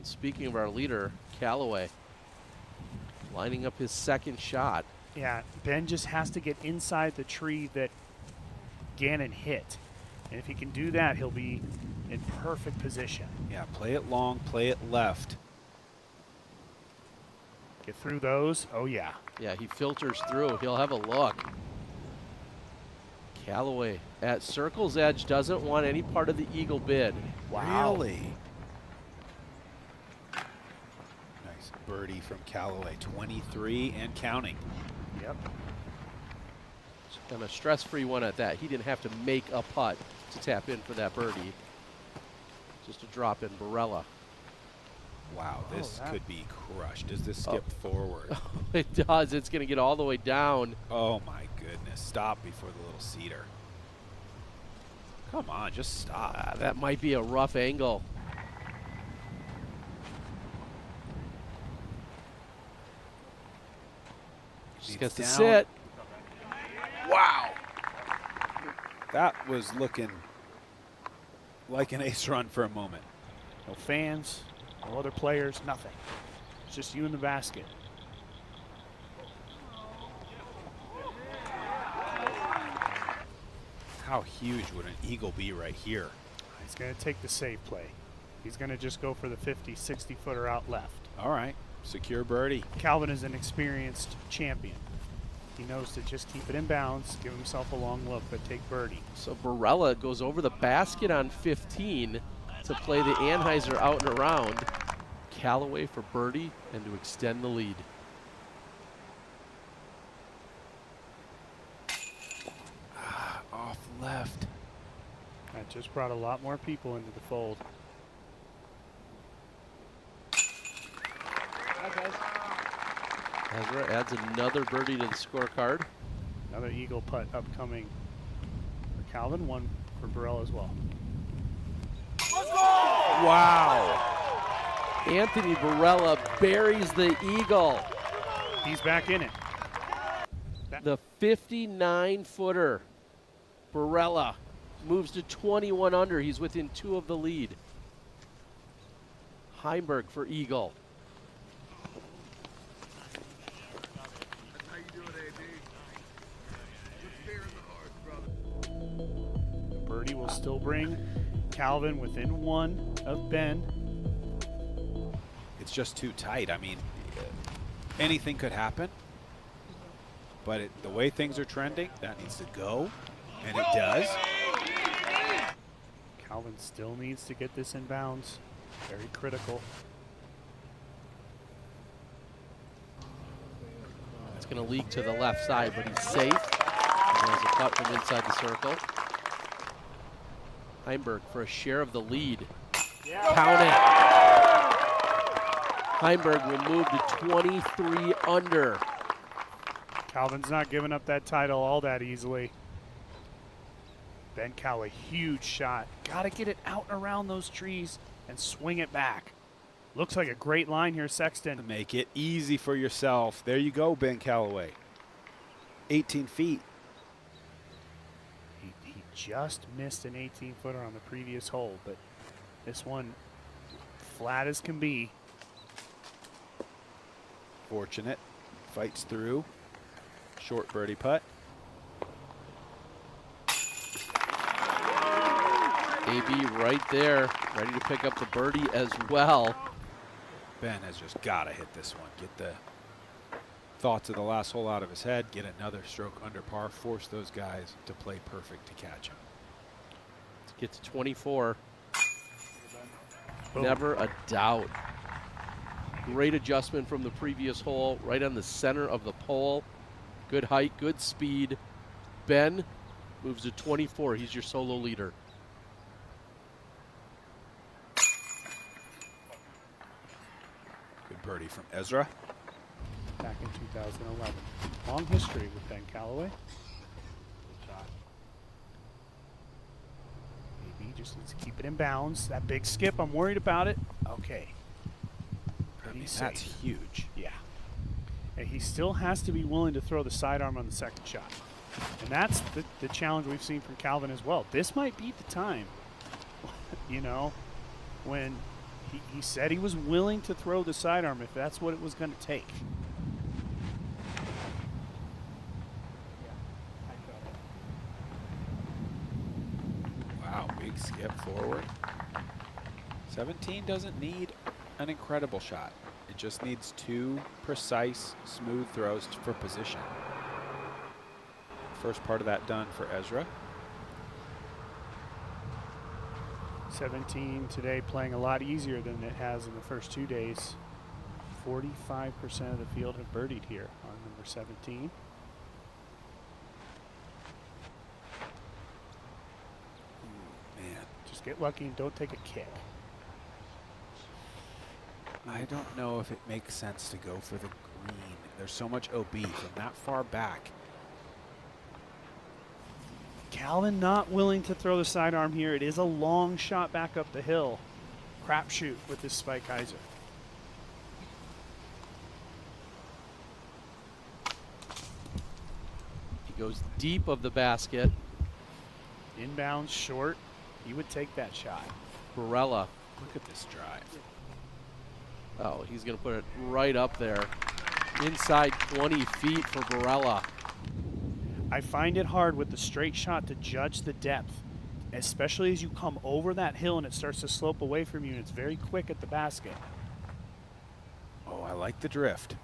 And speaking of our leader, Callaway, lining up his second shot. Yeah, Ben just has to get inside the tree that Gannon hit. And if he can do that, he'll be in perfect position. Yeah, play it long, play it left. Get through those. Oh, yeah. Yeah, he filters through. He'll have a look. Callaway at circle's edge doesn't want any part of the eagle bid. Wow. Really? Nice birdie from Callaway, 23 and counting. Yep. And a stress-free one at that. He didn't have to make a putt to tap in for that birdie. Just a drop in Barella. Wow, this could be crushed. Does this skip forward? It does. It's going to get all the way down. Oh my goodness. Stop before the little cedar. Come on, just stop. That might be a rough angle. Just gets to sit. Wow. That was looking like an ace run for a moment. No fans, no other players, nothing. It's just you in the basket. How huge would an eagle be right here? He's going to take the save play. He's going to just go for the 50, 60-footer out left. All right, secure birdie. Calvin is an experienced champion. He knows to just keep it in bounds, give himself a long look, but take birdie. So Barella goes over the basket on 15 to play the Anheuser out and around. Callaway for birdie and to extend the lead. Off left. That just brought a lot more people into the fold. Ezra adds another birdie to the scorecard. Another eagle putt upcoming for Calvin, one for Burrell as well. Wow. Anthony Barella buries the eagle. He's back in it. The 59-footer. Barella moves to 21 under. He's within 2 of the lead. Heimberg for eagle. Birdie will still bring Calvin within 1 of Ben. It's just too tight. I mean, anything could happen. But the way things are trending, that needs to go. And it does. Calvin still needs to get this in bounds. Very critical. It's going to leak to the left side, but he's safe. And there's a putt from inside the circle. Heimberg for a share of the lead. Count it. Heimberg will move to 23 under. Calvin's not giving up that title all that easily. Ben Callaway, huge shot. Got to get it out and around those trees and swing it back. Looks like a great line here, Sexton. Make it easy for yourself. There you go, Ben Callaway. 18 feet. He just missed an 18-footer on the previous hole, but this one flat as can be. Fortunate. Fights through. Short birdie putt. AB right there, ready to pick up the birdie as well. Ben has just got to hit this one. Get the thoughts of the last hole out of his head. Get another stroke under par. Force those guys to play perfect to catch him. Let's get to 24. Boom. Never a doubt. Great adjustment from the previous hole, right on the center of the pole. Good height, good speed. Ben moves to 24. He's your solo leader. Good birdie from Ezra. Back in 2011. Long history with Ben Callaway. Maybe just needs to keep it in bounds. That big skip, I'm worried about it. Okay. I mean, that's huge. Yeah. And he still has to be willing to throw the sidearm on the second shot. And that's the challenge we've seen from Calvin as well. This might be the time, you know, when He said he was willing to throw the sidearm if that's what it was going to take. Wow, big skip forward. 17 doesn't need an incredible shot. It just needs 2 precise, smooth throws for position. First part of that done for Ezra. 17 today playing a lot easier than it has in the first 2 days. 45% of the field have birdied here on number 17. Man, Just get lucky and don't take a kick. I don't know if it makes sense to go for the green. There's so much OB from that far back. Calvin not willing to throw the sidearm here. It is a long shot back up the hill. Crapshoot with this Spike Heiser. He goes deep of the basket. Inbounds short. He would take that shot. Barella. Look at this drive. Oh, he's going to put it right up there. Inside 20 feet for Barella. I find it hard with the straight shot to judge the depth, especially as you come over that hill and it starts to slope away from you and it's very quick at the basket. Oh, I like the drift.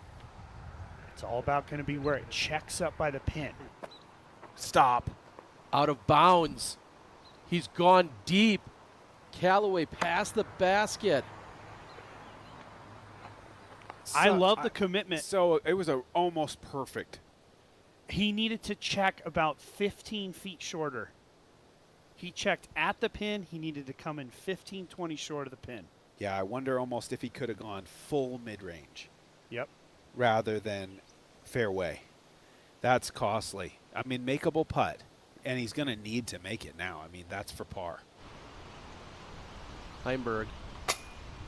It's all about going to be where it checks up by the pin. Stop. Out of bounds. He's gone deep. Callaway past the basket. I love the commitment. So it was almost perfect. He needed to check about 15 feet shorter. He checked at the pin. He needed to come in 15, 20 short of the pin. Yeah, I wonder almost if he could have gone full mid-range Yep. rather than fairway. That's costly. I mean, makeable putt, and he's going to need to make it now. I mean, that's for par. Heimberg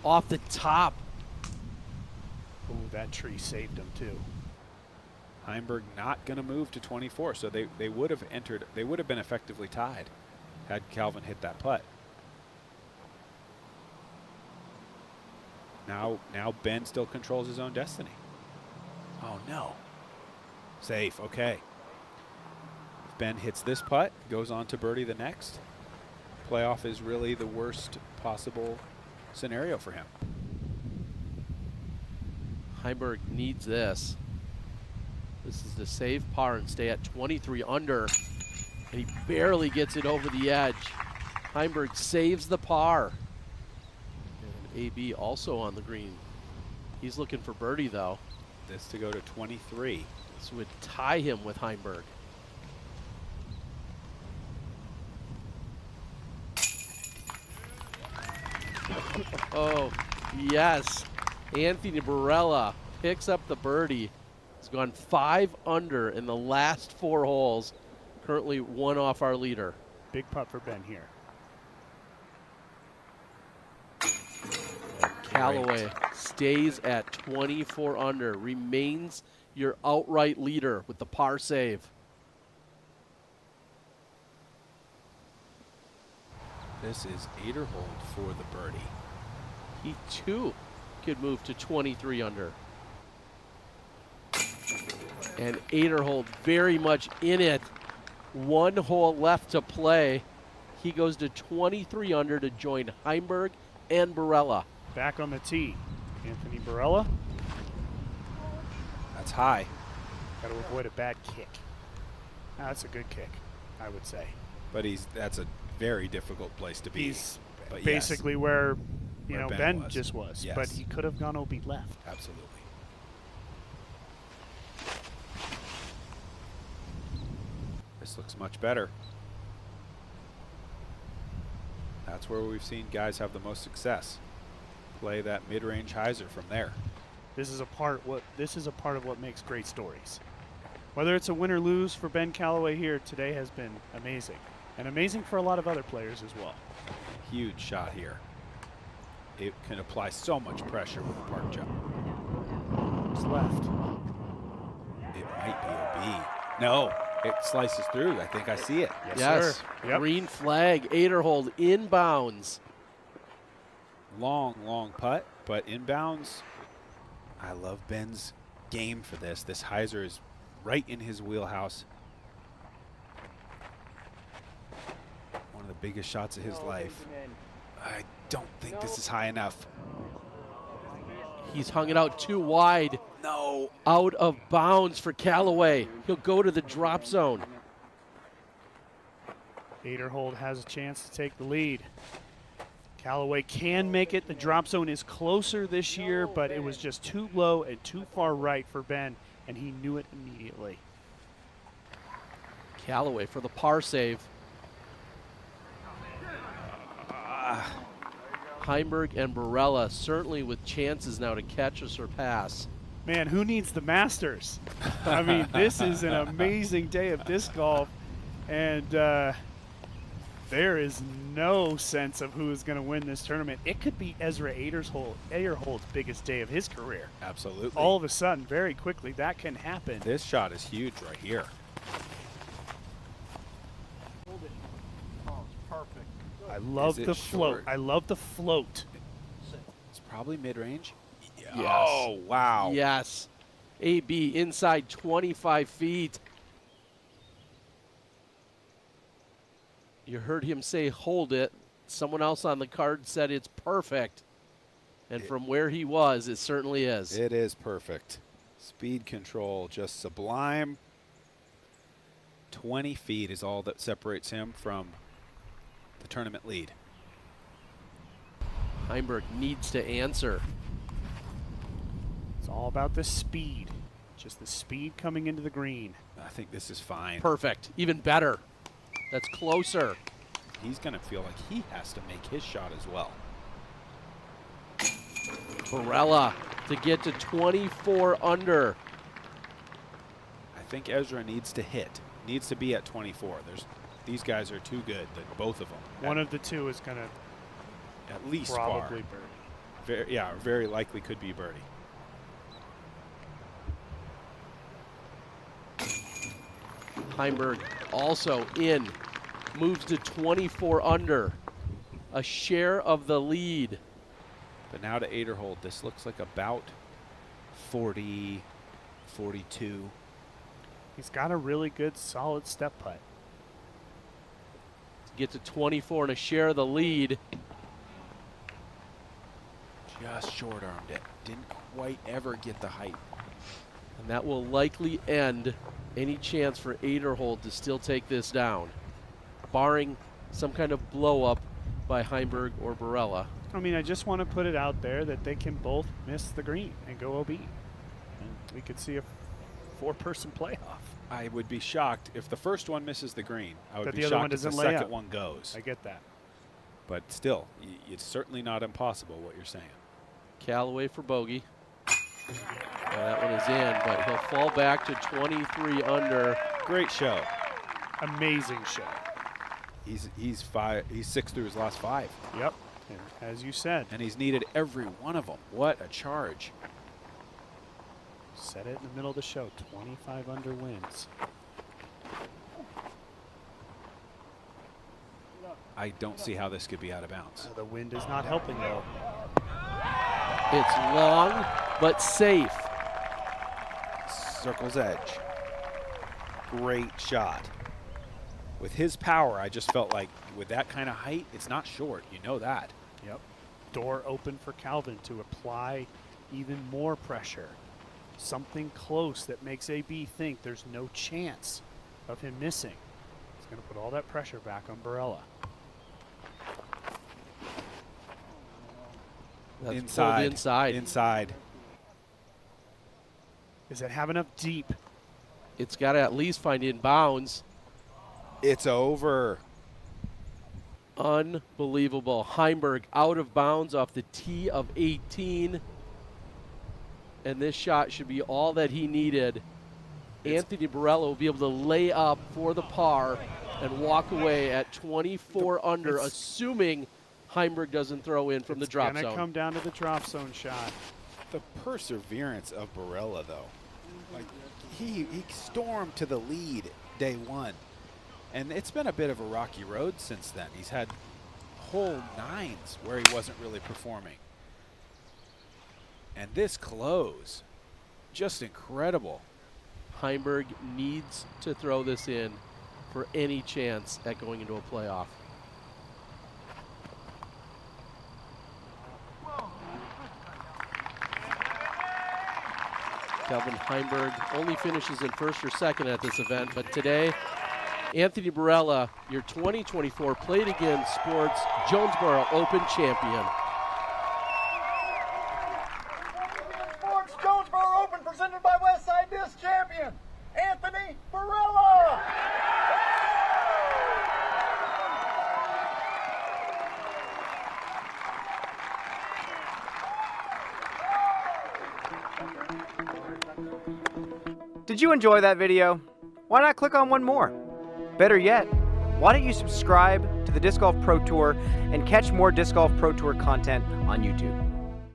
off the top. Oh, that tree saved him too. Heimberg not going to move to 24, so they would have entered. They would have been effectively tied had Calvin hit that putt. Now Ben still controls his own destiny. Oh no. Safe, okay. If Ben hits this putt, goes on to birdie the next. Playoff is really the worst possible scenario for him. Heimberg needs this. This is to save par and stay at 23 under. And he barely gets it over the edge. Heimberg saves the par. And AB also on the green. He's looking for birdie though. This to go to 23. This would tie him with Heimberg. Oh, yes. Anthony Barella picks up the birdie. He's gone 5 under in the last 4 holes. Currently 1 off our leader. Big putt for Ben here. Callaway stays at 24 under, remains your outright leader with the par save. This is Aderhold for the birdie. He too could move to 23 under. And Aderhold very much in it. 1 hole left to play. He goes to 23 under to join Heimberg and Barella. Back on the tee. Anthony Barella. That's high. Got to avoid a bad kick. Ah, that's a good kick, I would say. But that's a very difficult place to be. He's But basically where Where Ben Ben was. just was. Yes. But he could have gone OB left. Absolutely. This looks much better. That's where we've seen guys have the most success. Play that mid-range hyzer from there. This is a part of what makes great stories. Whether it's a win or lose for Ben Callaway here today has been amazing. And amazing for a lot of other players as well. Huge shot here. It can apply so much pressure with the park jump. It's left. It might be OB. No, it slices through. I think I see it. Yes. Sir. Yep. Green flag. Aderhold inbounds. Long, long putt, but inbounds. I love Ben's game for this. This hyzer is right in his wheelhouse. One of the biggest shots of his life. I don't think this is high enough. He's hung it out too wide. No. Out of bounds for Callaway. He'll go to the drop zone. Aderhold has a chance to take the lead. Callaway can make it. The drop zone is closer this year, but it was just too low and too far right for Ben, and he knew it immediately. Callaway for the par save. Heimberg and Barella certainly with chances now to catch or surpass. Man, who needs the Masters? I mean, this is an amazing day of disc golf, and there is no sense of who is going to win this tournament. It could be Ezra Aderhold's biggest day of his career. Absolutely. All of a sudden, very quickly, that can happen. This shot is huge right here. I love Is it the float. short? I love the float. It's probably mid-range. Yes. Oh, wow. Yes. AB inside 25 feet. You heard him say hold it. Someone else on the card said it's perfect. And from where he was, it certainly is. It is perfect. Speed control, just sublime. 20 feet is all that separates him from the tournament lead. Heimberg needs to answer. It's all about the speed. Just the speed coming into the green. I think this is fine. Perfect. Even better. That's closer. He's going to feel like he has to make his shot as well. Barella to get to 24 under. I think Ezra needs to hit. Needs to be at 24. These guys are too good, both of them. One of the two is going to at least probably par. birdie. Very likely could be birdie. Heimberg also in. Moves to 24 under. A share of the lead. But now to Aderhold, this looks like about 40, 42. He's got a really good, solid step putt. To get to 24 and a share of the lead. Just short-armed it. Didn't quite ever get the height. And that will likely end any chance for Aderhold to still take this down, barring some kind of blow-up by Heimberg or Barella. I mean, I just want to put it out there that they can both miss the green and go OB. And we could see a four-person playoff. I would be shocked if the first one misses the green. I would That be the other one shocked if the doesn't lay second up. one goes. I get that. But still, it's certainly not impossible what you're saying. Callaway for bogey. And that one is in, but he'll fall back to 23 under. Great show. Amazing show. He's 6 through his last 5. Yep. And as you said, And he's needed every one of them. What a charge. said it in the middle of the show, 25 under wins. I don't see how this could be out of bounds. The wind is not helping, though. It's long, but safe. Circle's edge. Great shot. With his power, I just felt like with that kind of height, it's not short. You know that. Yep. Door open for Calvin to apply even more pressure. Something close that makes AB think there's no chance of him missing. He's going to put all that pressure back on Barella. That's Inside. pulled inside. Inside. Does it have enough deep? It's got to at least find inbounds. It's over. Unbelievable. Heimberg out of bounds off the tee of 18. And this shot should be all that he needed. Anthony Barella will be able to lay up for the par and walk away at 24 under, assuming Heimberg doesn't throw in from the drop It's going zone. to come down to the drop zone shot. The perseverance of Barella, though. Like he stormed to the lead day one. And it's been a bit of a rocky road since then. He's had hole 9s where he wasn't really performing. And this close, just incredible. Heimberg needs to throw this in for any chance at going into a playoff. Calvin Heimberg only finishes in first or second at this event, but today, Anthony Barella, your 2024 Play It Again Sports Jonesboro Open champion. Sports Jonesboro Open presented by Westside Discs champion, Anthony Barella. Did you enjoy that video? Why not click on one more? Better yet, why don't you subscribe to the Disc Golf Pro Tour and catch more Disc Golf Pro Tour content on YouTube?